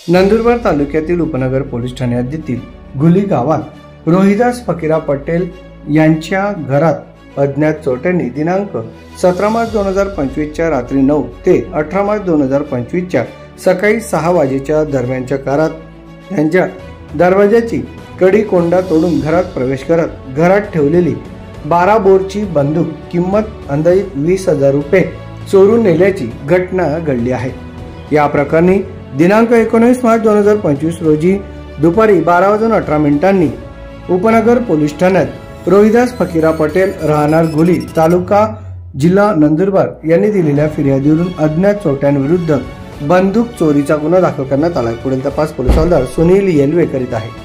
नंदुरबार तालुक्यातील उपनगर पोलीस ठाणे हद्दीतील गुली गावात रोहिदास फकीरा पटेल यांच्या घरात अज्ञात चोरट्यांनी दिनांक 17 मार्च 2025 च्या रात्री 9 ते 18 मार्च 2025 च्या सकाळी 6 वाजेच्या दरम्यानच्या काळात त्यांच्या दरवाजाची कडी कोंडा तोडून घरात प्रवेश करत घरात ठेवलेली 12 बोरची बंदूक किंमत अंदाजित 20,000 रुपये चोरून नेल्याची घटना घडली आहे। या प्रकरणी दिनांक 19 मार्च 2025 रोजी दुपारी 12:18 उपनगर पोलीस ठाण्यात रोहिदास फकीरा पटेल राहणार गुली तालुका जिल्हा नंदुरबार यांनी दिलेल्या फिर्यादीवरून अज्ञात चोरट्यांविरुद्ध बंदूक चोरीचा गुन्हा दाखल करण्यात आला। पुढील तपास पोलीस हवालदार सुनील येल्वे करीत आहे।